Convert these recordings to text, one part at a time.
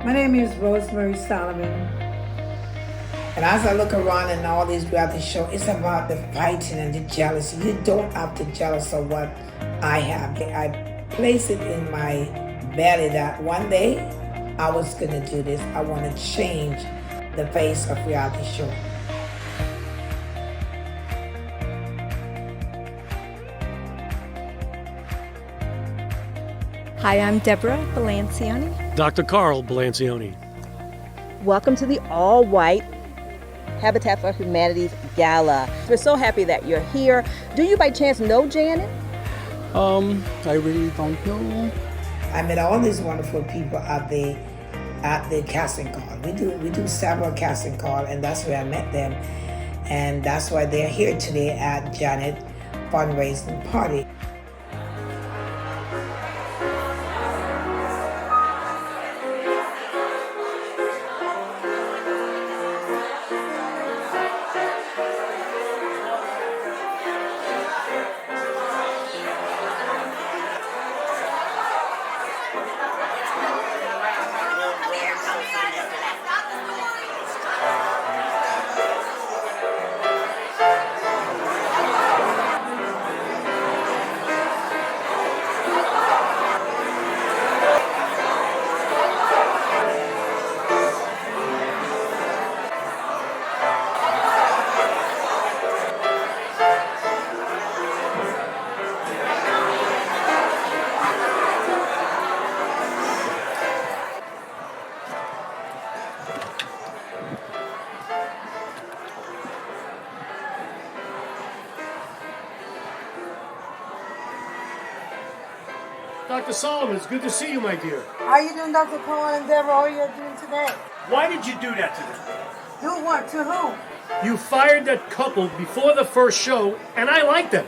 My name is Rosemary Solomon. And as I look around in all these reality shows, it's about the fighting and the jealousy. You don't have to jealous of what I have. I place it in my belly that one day I was gonna do this. I wanna change the face of reality show. Hi, I'm Deborah Balancioni. Dr. Carl Balancioni. Welcome to the all-white Habitat for Humanity's Gala. We're so happy that you're here. Do you by chance know Janet? I really don't know. I met all these wonderful people at the casting call. We do several casting calls, and that's where I met them. And that's why they're here today at Janet fundraising party. Dr. Solomon, it's good to see you, my dear. How are you doing, Dr. Cole and Deborah? How are you doing today? Why did you do that to them? Do what? To who? You fired that couple before the first show, and I like them.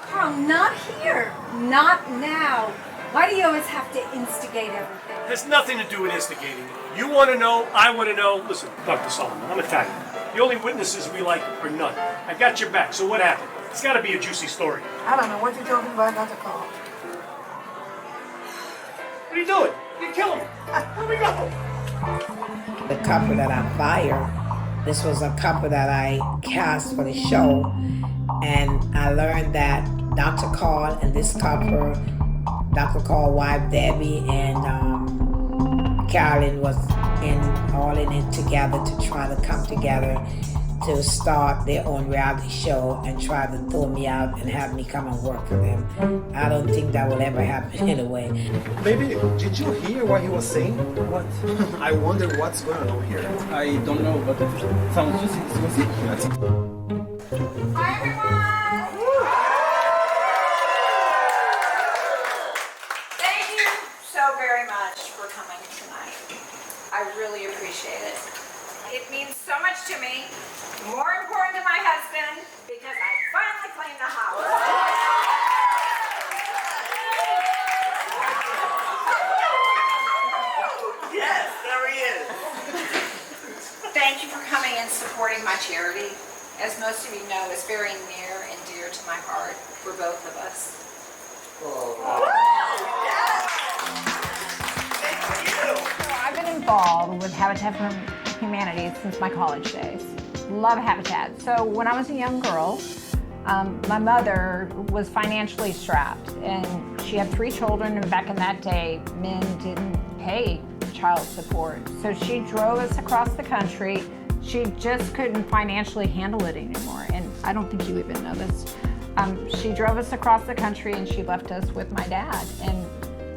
Carl, not here. Not now. Why do you always have to instigate everything? It has nothing to do with instigating. You want to know, I want to know. Listen, Dr. Solomon, I'm Italian. The only witnesses we like are none. I got your back, so what happened? It's got to be a juicy story. I don't know what you're talking about, Dr. Cole. What are you doing? You kill him. Here we go. The couple that I fired, this was a couple that I cast for the show, and I learned that Dr. Carl and this couple, Dr. Carl's wife Debbie and Carolyn was all in it together to try to come together to start their own reality show and try to throw me out and have me come and work for them. I don't think that will ever happen anyway. Baby, did you hear what he was saying? What? I wonder what's going on here. I don't know, but it sounds juicy. Hi, everyone. Thank you so very much for coming tonight. I really appreciate it. It means so much to me. More important to my husband, because I finally cleaned the house. Yes, there he is. Thank you for coming and supporting my charity. As most of you know, it's very near and dear to my heart for both of us. I've been involved with Habitat for Humanity since my college days. Love Habitat. So when I was a young girl, my mother was financially strapped, and she had 3 children, and back in that day, men didn't pay child support. So she drove us across the country. She just couldn't financially handle it anymore, and I don't think you even know this. She drove us across the country, and she left us with my dad. And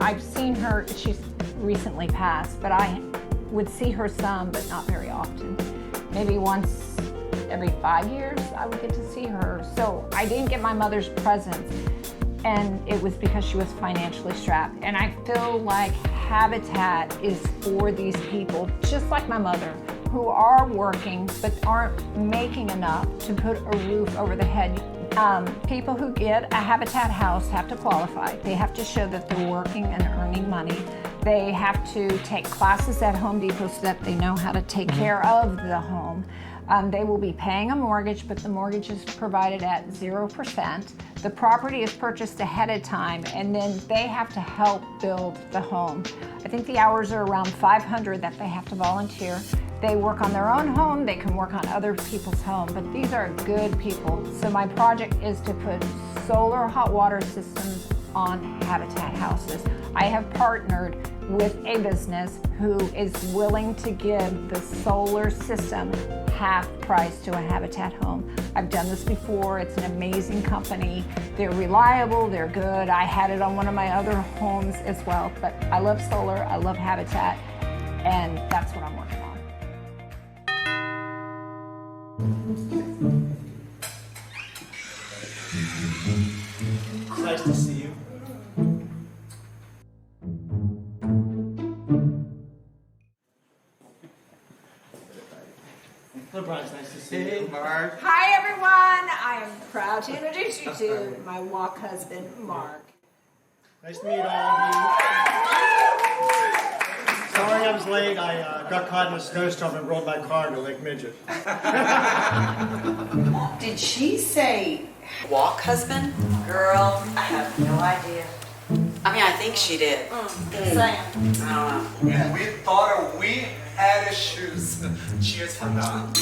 I've seen her, she's recently passed, but I would see her some, but not very often. Maybe once every 5 years I would get to see her. So I didn't get my mother's presence, and it was because she was financially strapped. And I feel like Habitat is for these people, just like my mother, who are working but aren't making enough to put a roof over their head. People who get a Habitat house have to qualify. They have to show that they're working and earning money. They have to take classes at Home Depot so that they know how to take care of the home. They will be paying a mortgage, but the mortgage is provided at 0%. The property is purchased ahead of time, and then they have to help build the home. I think the hours are around 500 that they have to volunteer. They work on their own home, they can work on other people's home, but these are good people. So my project is to put solar hot water systems on Habitat houses. I have partnered with a business who is willing to give the solar system half price to a Habitat home. I've done this before. It's an amazing company. They're reliable, they're good. I had it on one of my other homes as well, but I love solar, I love Habitat, and that's what I'm working on. It's nice to see you. Hello, Brian. It's nice to see you. Mark. Hi, everyone. I am proud to introduce you to my walk husband, Mark. Nice to meet all of you. Sorry I was late. I got caught in a snowstorm and rode my car into Lake Midget. Did she say walk husband? Girl, I have no idea. I mean, I think she did. Just saying. I don't know. And we thought we had issues. Cheers for that.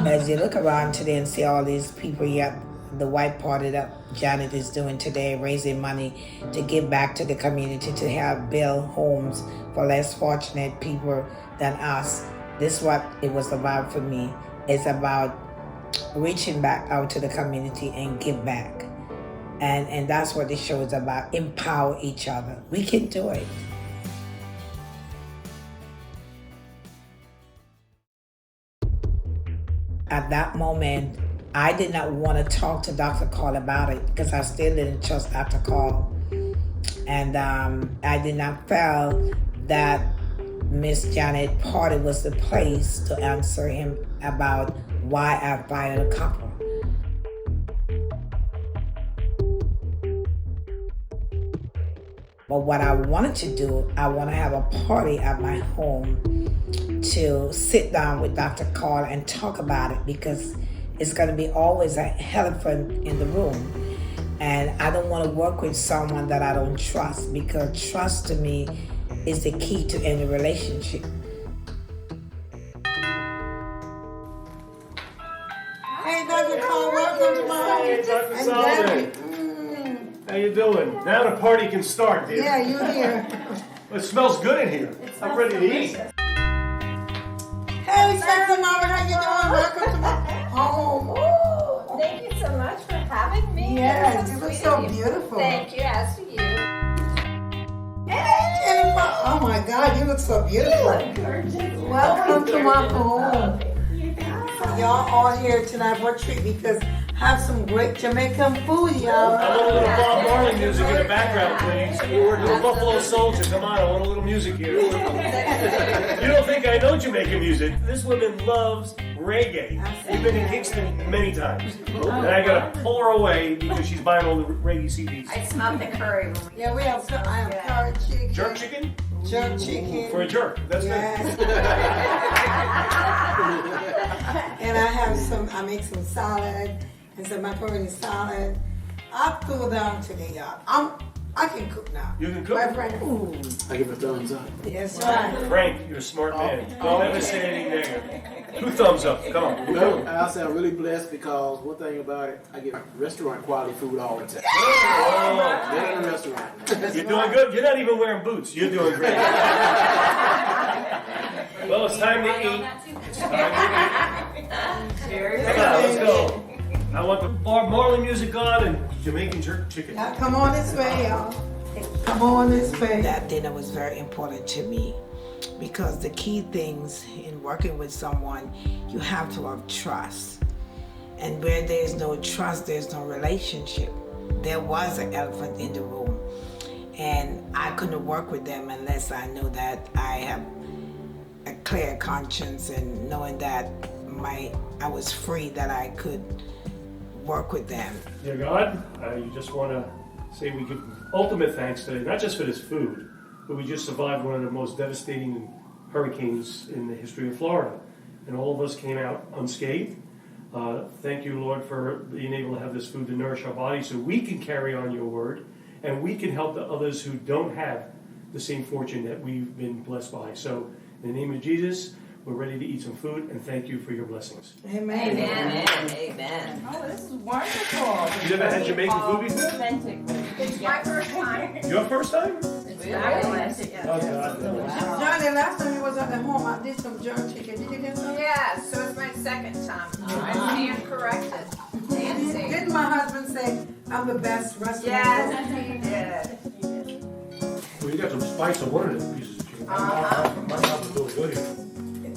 As you look around today and see all these people here, the white party that Janet is doing today, raising money to give back to the community, to help build homes for less fortunate people than us. This is what it was about for me. It's about reaching back out to the community and give back. And that's what this show is about. Empower each other. We can do it. At that moment, I did not want to talk to Dr. Call about it because I still didn't trust Dr. Call. And I did not feel that Miss Janet Party was the place to answer him about why I fired a couple. But what I wanted to do, I want to have a party at my home to sit down with Dr. Carl and talk about it, because it's going to be always an elephant in the room. And I don't want to work with someone that I don't trust, because trust to me is the key to any relationship. Hey, Dr. Cole, welcome to my home. Hey, Dr. Solomon. How you doing? Now the party can start, dear. Yeah, you're here. It smells good in here. I'm ready to eat. Hey, Sexy Mama, how you doing? Welcome to my home. Ooh, thank you so much for having me. Yes, That's you look sweet so of you. beautiful. Thank you, as do you. Hey, Jennifer. Oh my God, you look so beautiful. Gorgeous. Welcome to my home. Y'all all here tonight for a treat because have some great Jamaican food, y'all. I want a little Bob Marley music in the background, please. We're doing Buffalo Soldier. Come on, I want a little music here. You don't think I know Jamaican music? This woman loves reggae. We've been in Kingston many times. And I gotta pull her away because she's buying all the reggae CDs. I smelled the curry. Yeah, we have some. I have curry chicken. Jerk chicken? Jerk chicken. For a jerk. That's Yes. And I have some. I make some salad and some macaroni salad. I cool down today, y'all. I can cook now. You can cook? My friend. Ooh. I give a thumbs up. Yes, right. Frank, you're a smart man. Don't ever say anything negative. Two thumbs up. Come on. No, I say I'm really blessed because one thing about it, I get restaurant quality food all the time. Oh, Get in a restaurant. you're doing good. You're not even wearing boots. You're doing great. Well, it's time to eat. It's time to eat. Come on, let's go. I want the Bob Marley music on and Jamaican jerk chicken. Now come on this way, y'all. Come on this way. That dinner was very important to me, because the key things in working with someone, you have to have trust. And where there's no trust, there's no relationship. There was an elephant in the room. And I couldn't work with them unless I knew that I have a clear conscience and knowing that I was free, that I could work with them. Dear God, I just want to say we give ultimate thanks today, not just for this food, but we just survived one of the most devastating hurricanes in the history of Florida. and all of us came out unscathed. Thank you, Lord, for being able to have this food to nourish our bodies so we can carry on your word and we can help the others who don't have the same fortune that we've been blessed by. So, in the name of Jesus, we're ready to eat some food, and thank you for your blessings. Amen. Amen. Oh, this is wonderful. You never had Jamaican food before? Authentic. It's my first time. Your first time? It's fabulous. Oh, God. Johnny, last time you was at the home, I did some jerk chicken. Did you get some? Yes, so it's my second time. I stand corrected. Nancy. Didn't my husband say I'm the best restaurant? Yes, he did. Well, you got some spice on one of the pieces of chicken. My mouth is really good here.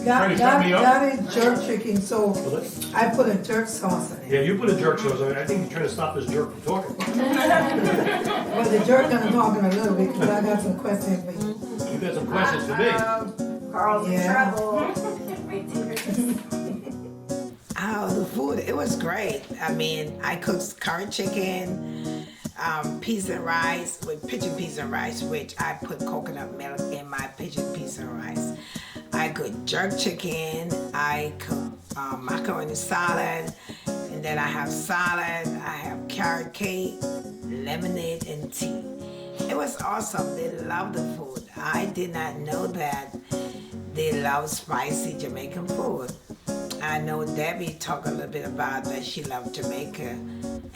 Trying to shut me up? That is jerk chicken, so Will it? I put a jerk sauce in it. Yeah, you put a jerk sauce on it. I think you're trying to stop this jerk from talking. Well, the jerk gonna talk in a little bit because I got some questions for you. You got some questions for me. Carl's in Yeah. trouble. Oh, the food, it was great. I mean, I cooked curry chicken, peas and rice with pigeon peas and rice, which I put coconut milk in my pigeon peas and rice. I cooked jerk chicken, I cooked macaroni salad, and then I have salad, I have carrot cake, lemonade, and tea. It was awesome. They loved the food. I did not know that they love spicy Jamaican food. I know Debbie talked a little bit about that she loved Jamaica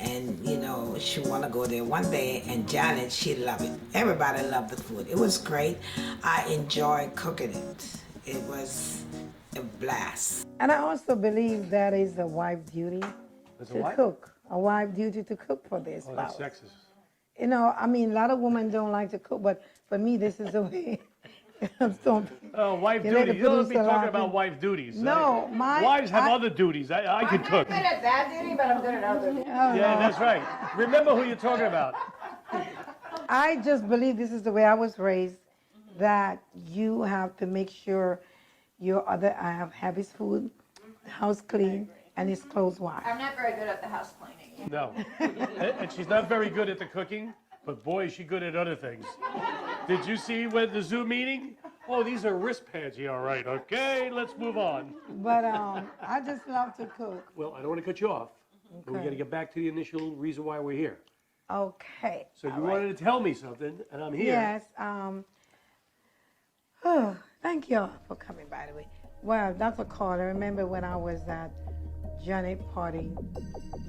and, you know, she want to go there one day, and Janet, she loved it. Everybody loved the food. It was great. I enjoyed cooking it. It was a blast. And I also believe that is a wife's duty to cook. A wife's duty to cook for their Oh, that's spouse. sexist. You know, I mean, a lot of women don't like to cook, but for me, this is the way. Oh, wife You let duties. the You don't be producer talking laugh. about wife duties. No, Wives have other duties. I could cook. I'm not good at that duty, but I'm good at other duties. Yeah, that's right. Remember who you're talking about. I just believe this is the way I was raised, that you have to make sure I have his food, the house clean, and his clothes washed. I'm not very good at the house cleaning. No. And she's not very good at the cooking, but boy, is she good at other things. Did you see when the Zoom meeting? Oh, these are wristpads. Yeah, all right. Okay, let's move on. But I just love to cook. Well, I don't want to cut you off. But we Okay. got to get back to the initial reason why we're here. Okay. So you all right. wanted to tell me something, and I'm here. Yes. Thank you all for coming, by the way. Well, Dr. Carl, I remember when I was at Janet party,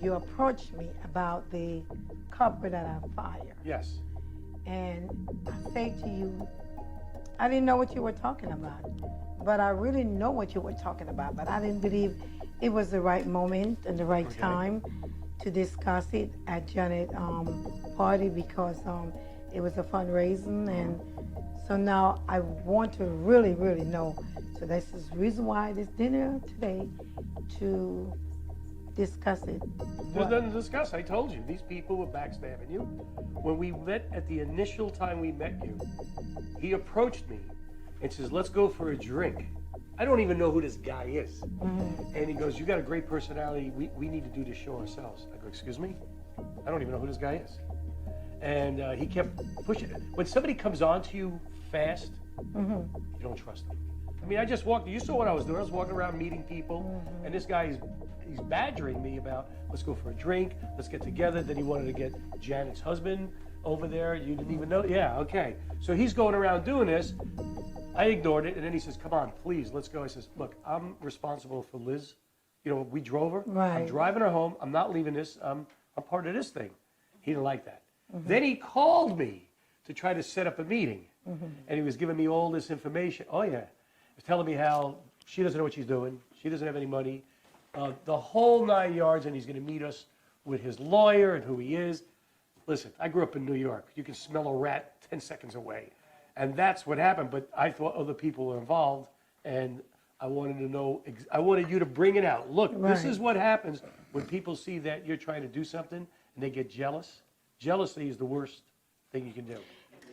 you approached me about the copper that I fired. Yes. And I say to you, I didn't know what you were talking about, but I really know what you were talking about, but I didn't believe it was the right moment and the right time to discuss it at Janet party because it was a fundraising, and so now I want to really, really know. So this is the reason why this dinner today, to discuss it. There's nothing to discuss. I told you. These people were backstabbing you. When we met at the initial time we met you, he approached me and says, let's go for a drink. I don't even know who this guy is. And he goes, you got a great personality. We need to do this show ourselves. I go, excuse me? I don't even know who this guy is. And he kept pushing it. When somebody comes on to you fast, you don't trust them. I mean, I just walked, you saw what I was doing. I was walking around meeting people, and this guy, he's badgering me about, let's go for a drink, let's get together. Then he wanted to get Janet's husband over there. You didn't even know? Yeah, okay. So he's going around doing this. I ignored it, and then he says, come on, please, let's go. I says, look, I'm responsible for Liz. You know, we drove her. I'm Right. driving her home. I'm not leaving this. I'm part of this thing. He didn't like that. Then he called me to try to set up a meeting, and he was giving me all this information. Oh, yeah. He was telling me how she doesn't know what she's doing. She doesn't have any money. The whole 9 yards, and he's going to meet us with his lawyer and who he is. Listen, I grew up in New York. You can smell a rat 10 seconds away. And that's what happened. But I thought other people were involved, and I wanted to know, I wanted you to bring it out. Look, this is what happens when people see that you're trying to do something and they get jealous. Jealousy is the worst thing you can do.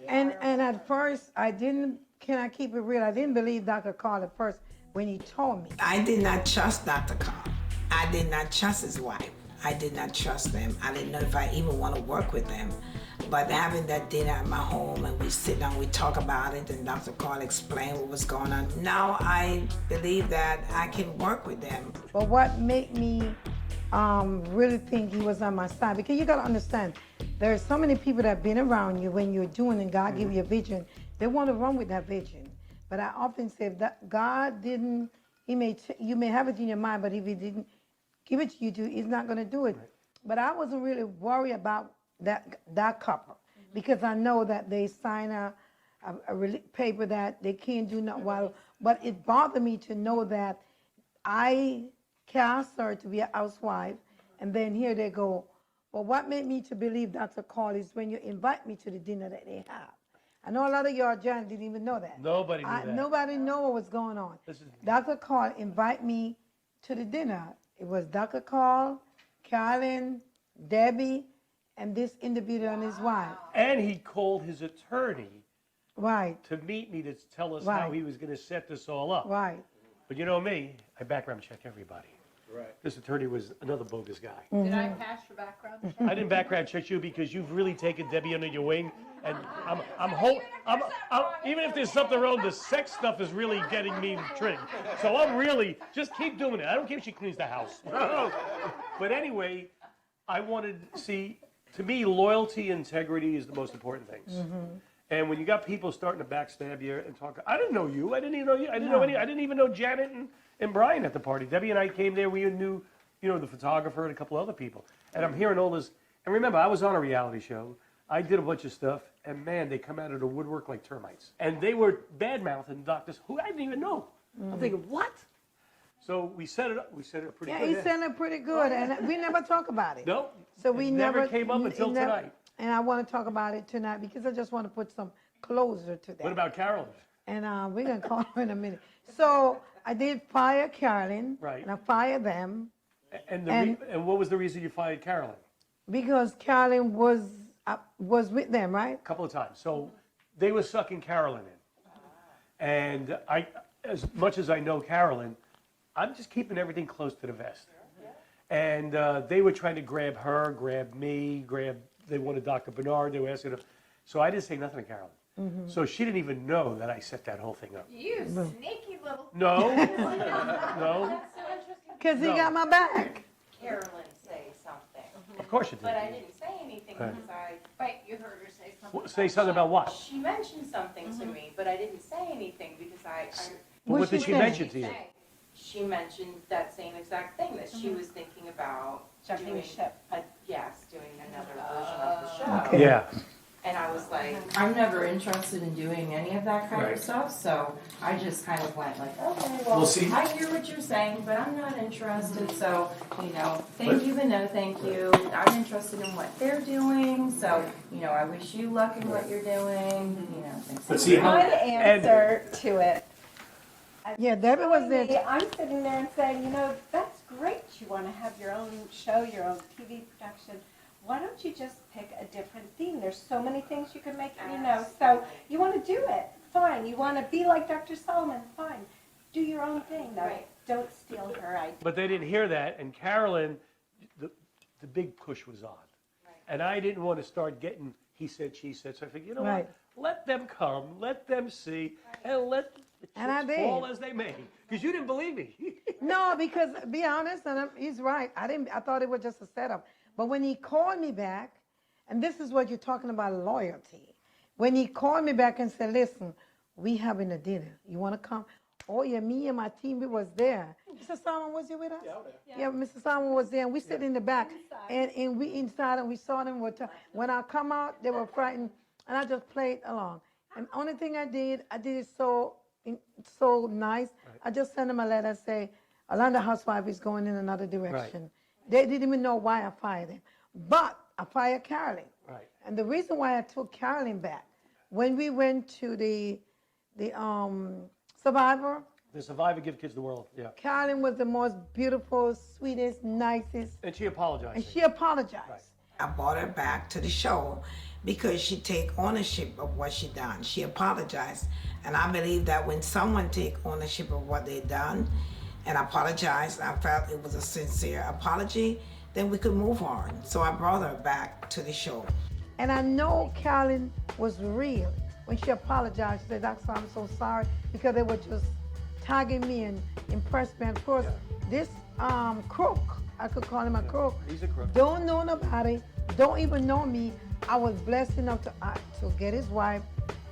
And at first, can I keep it real? I didn't believe Dr. Carl at first when he told me. I did not trust Dr. Carl. I did not trust his wife. I did not trust them. I didn't know if I even want to work with them. But having that dinner at my home and we sit down, we talk about it, and Dr. Carl explained what was going on. Now I believe that I can work with them. But what made me really think he was on my side, because you gotta understand, there are so many people that have been around you when you're doing and God give you a vision, they want to run with that vision. But I often say that God didn't, you may have it in your mind, but if he didn't give it to you, he's not gonna do it. But I wasn't really worried about that couple, because I know that they sign a paper that they can't do nothing while. But it bothered me to know that I cast her to be a housewife, and then here they go. Well, what made me to believe Dr. Carl is when you invite me to the dinner that they have. I know a lot of y'all John didn't even know that. Nobody knew that. Nobody knew what was going on. Dr. Carl invited me to the dinner. It was Dr. Carl, Carolyn, Debbie, and this individual and his wife. And he called his attorney to meet me to tell us how he was going to set this all up. But you know me, I background check everybody. This attorney was another bogus guy. Did I pass your background check? I didn't background check you because you've really taken Debbie under your wing, and even if there's something wrong, the sex stuff is really getting me intrigued. So I'm really just keep doing it. I don't care if she cleans the house. But anyway, I wanted to see. To me, loyalty, integrity is the most important things. And when you got people starting to backstab you and talk, I didn't know you. I didn't even know you. I didn't know any. I didn't even know Janet and Brian at the party. Debbie and I came there. We knew, the photographer and a couple other people. And I'm hearing all this. And remember, I was on a reality show. I did a bunch of stuff, and man, they come out of the woodwork like termites. And they were bad-mouthing doctors who I didn't even know. I'm thinking, what? So we set it up. We set it up pretty good. Yeah, he set it pretty good, and we never talk about it. No. So we never came up until tonight. And I want to talk about it tonight because I just want to put some closure to that. What about Carolyn? And we're going to call her in a minute. So I did fire Carolyn. Right. And I fired them. And what was the reason you fired Carolyn? Because Carolyn was with them, right? A couple of times. So they were sucking Carolyn in. And I, as much as I know Carolyn, I'm just keeping everything close to the vest. And they were trying to grab her, grab me, they wanted Dr. Bernard, they were asking her. So I didn't say nothing to Carolyn. So she didn't even know that I set that whole thing up. You sneaky little... No, no. Because he got my back. Carolyn say something. Of course you did. But I didn't say anything because I... Wait, you heard her say something. Say something about what? She mentioned something to me, but I didn't say anything because I Well, what did she mention to you? she mentioned that same exact thing, that she was thinking about Jumping doing ship. doing another version of the show. Yeah. And I was like, I'm never interested in doing any of that kind of stuff, so I just kind of went like, okay, well, I hear what you're saying, but I'm not interested, so, thank you, but no thank you. I'm interested in what they're doing, so, I wish you luck in what you're doing, things But see, my answer to it. Yeah, Debbie was there. I'm sitting there and saying, that's great. You want to have your own show, your own TV production. Why don't you just pick a different theme? There's so many things you can make, So you want to do it, fine. You want to be like Dr. Solomon, fine. Do your own thing, though. Right. Don't steal her idea. But they didn't hear that, and Carolyn, the big push was on. Right. And I didn't want to start getting he said, she said, so I figured, Right. what? Let them come, let them see, and let the chips fall as they may. Because you didn't believe me. No, because be honest, and he's right. I thought it was just a setup. But when he called me back, and this is what you're talking about, loyalty. When he called me back and said, listen, we having a dinner. You want to come? Oh, yeah, me and my team, we was there. Mr. Solomon, was you with us? Yeah, Mr. Solomon was there, and we sit in the back. And we inside, and we saw them. When I come out, they were frightened, and I just played along. And the only thing I did it so nice. Right. I just sent them a letter say, OrlandoHousewives is going in another direction. Right. They didn't even know why I fired them. But I fired Carolyn. Right. And the reason why I took Carolyn back, when we went to the Survivor. The Survivor Give Kids the World, yeah. Carolyn was the most beautiful, sweetest, nicest. And she apologized. And she apologized. Right. I brought her back to the show because she take ownership of what she done. She apologized. And I believe that when someone take ownership of what they done and apologize, I felt it was a sincere apology, then we could move on. So I brought her back to the show. And I know Carolyn was real when she apologized. She said, Doctor, I'm so sorry, because they were just tagging me and impressed me. And of course, this crook, I could call him a crook. He's a crook. Don't know nobody, don't even know me. I was blessed enough to get his wife,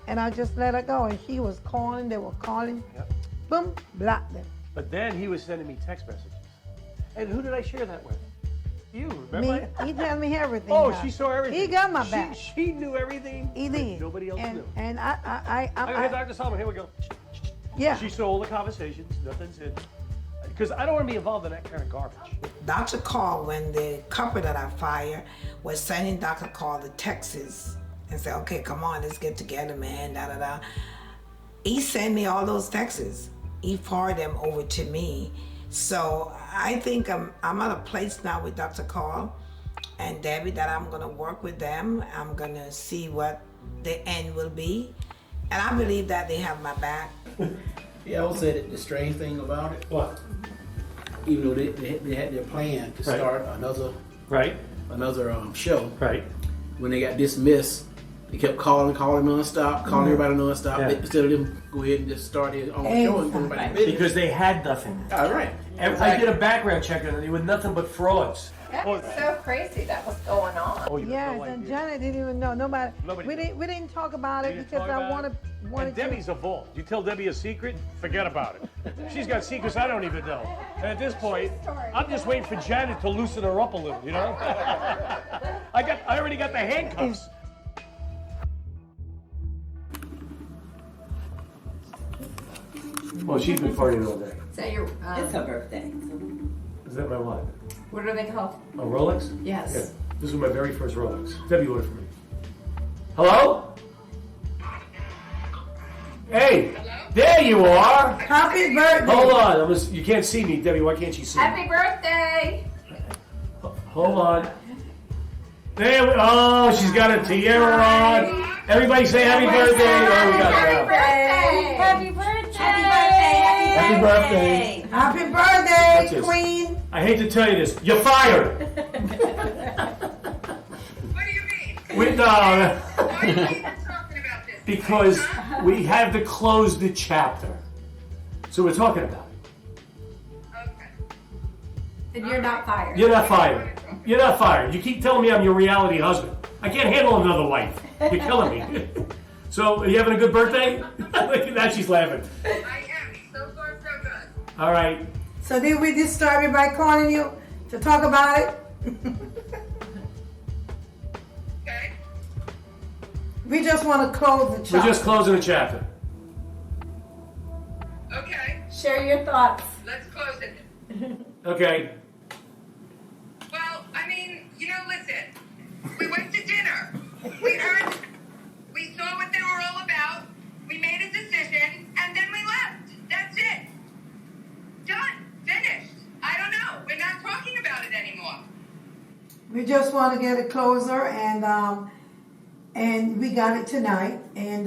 and I just let her go. And she was calling, they were calling, boom, blocked them. But then he was sending me text messages. And who did I share that with? You, remember? Me, he tells me everything. Oh, now. she saw everything. He got my back. She knew everything. He did. Nobody else knew. And Hey, Dr. Solomon, here we go. Yeah. She saw all the conversations, nothing's hidden. Because I don't want to be involved in that kind of garbage. Dr. Call, when the couple that I fired was sending Dr. Call the texts and said, okay, come on, let's get together, man, da da da. He sent me all those texts. He forwarded them over to me. So I think I'm at a place now with Dr. Call and Debbie that I'm gonna work with them. I'm gonna see what the end will be. And I believe that they have my back. Yeah, I would say that the strange thing about it, What? even though they had their plan to start another show, Right. when they got dismissed, they kept calling nonstop, calling everybody nonstop. Yeah. Instead of them go ahead and just start their own show and go about their business. Because they had nothing. All right. I did a background check on it with nothing but frauds. That was so crazy that was going on. Oh, you have Yes, no and idea. Janet didn't even know. Nobody Nobody we didn't talk about it We didn't because talk I about wanted And Debbie's a vault. You tell Debbie a secret, forget about it. She's got secrets I don't even know. And at this point, I'm just waiting for Janet to loosen her up a little, you know? I already got the handcuffs. Well, she's been partying all day. So your It's her birthday. Is that my what? what are they called? A Rolex? Yes. Yeah. This is my very first Rolex. Debbie ordered for me. Hello? Hey, there you are. Happy birthday. Hold on. You can't see me, Debbie. Why can't you see me? Happy birthday! Hold on. There we, oh, she's got a tiara on. Everybody say happy birthday. Oh, we got Happy it. birthday! Happy birthday! Happy birthday. Happy That's birthday, it. Queen. I hate to tell you this. You're fired. What do you mean? No. Why are you even talking about this? Because we have to close the chapter. So we're talking about it. Okay. And you're not fired. You're not fired. You're not fired. You keep telling me I'm your reality husband. I can't handle another wife. You're killing me. So, are you having a good birthday? Look at that, she's laughing. I am. So far, so good. All right. So did we disturb you by calling you to talk about it? Okay. We just want to close the We're chapter. just closing the chapter. Okay. Share your thoughts. Let's close it. Okay. Well, I mean, listen. We went to dinner. We saw what they were all about. We made a decision, and then we left. That's it. Done. Finished. I don't know. We're not talking about it anymore. We just want to get it closer, and we got it tonight, and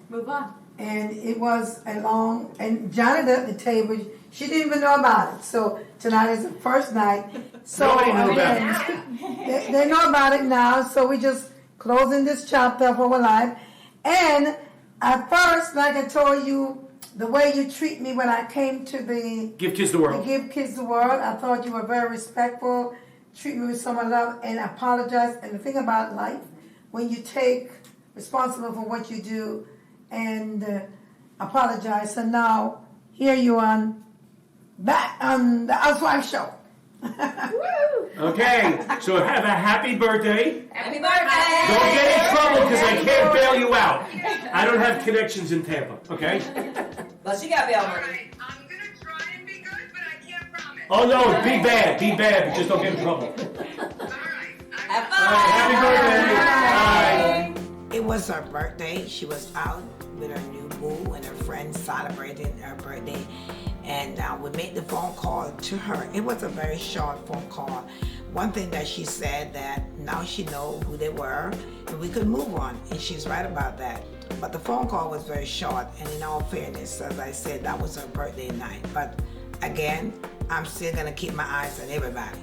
Move on. and it was a long, and Janet at the table, she didn't even know about it. So tonight is the first night. So Nobody knew about it. They know about it now. So we just closing this chapter of our life. And at first, like I told you, the way you treat me when I came to the Give Kids the World. Give Kids the World, I thought you were very respectful, treat me with so much love, and apologize. And the thing about life, when you take responsible for what you do and apologize. So now, here you are, back on the Housewives show. Okay, so have a happy birthday. Happy birthday! Don't get in trouble because I can't bail you out. I don't have connections in Tampa, okay? But she got bail All money. right. I'm going to try and be good, but I can't promise. Oh no, be bad, but just don't get in trouble. All right. Have All right, happy birthday. Bye. It was her birthday. She was out with her new boo and her friends celebrating her birthday. And we made the phone call to her. It was a very short phone call. One thing that she said that now she knows who they were and we could move on. And she's right about that. But the phone call was very short. And in all fairness, as I said, that was her birthday night. But again, I'm still gonna keep my eyes on everybody.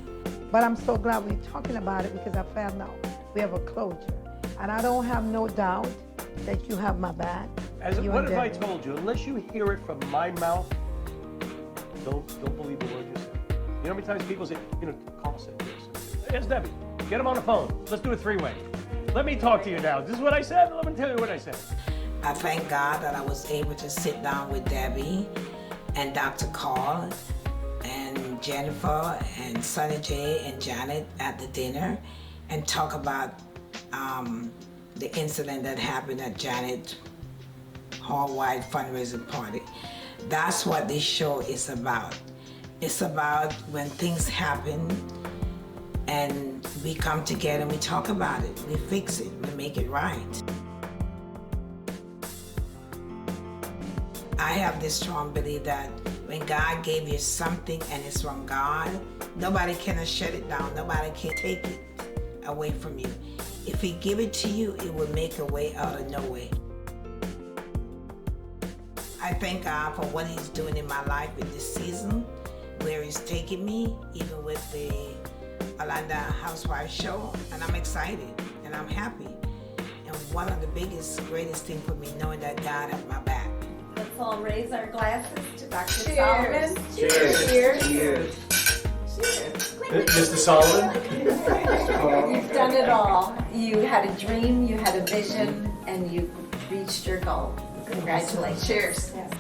But I'm so glad we're talking about it because I found out we have a closure. And I don't have no doubt that you have my back. What if I told you, unless you hear it from my mouth, don't believe the word you say. You know how many times people say, call us this. Here's Debbie. Get him on the phone. Let's do a three-way. Let me talk to you now. This is what I said. Let me tell you what I said. I thank God that I was able to sit down with Debbie and Dr. Carl and Jennifer and Sonny J and Janet at the dinner and talk about the incident that happened at Janet Hall-wide fundraising party. That's what this show is about. It's about when things happen and we come together and we talk about it, we fix it, we make it right. I have this strong belief that when God gave you something and it's from God, nobody can shut it down, nobody can take it away from you. If He give it to you, it will make a way out of no way. I thank God for what He's doing in my life in this season, where He's taking me, even with the Orlando Housewives show, and I'm excited and I'm happy. And one of the greatest things for me, knowing that God has my back. Let's all raise our glasses to Dr. Cheers. Solomon. Cheers. Cheers. Cheers. Mr. Solomon? You've done it all. You had a dream, you had a vision, and you reached your goal. Congratulations. Cheers. Yes.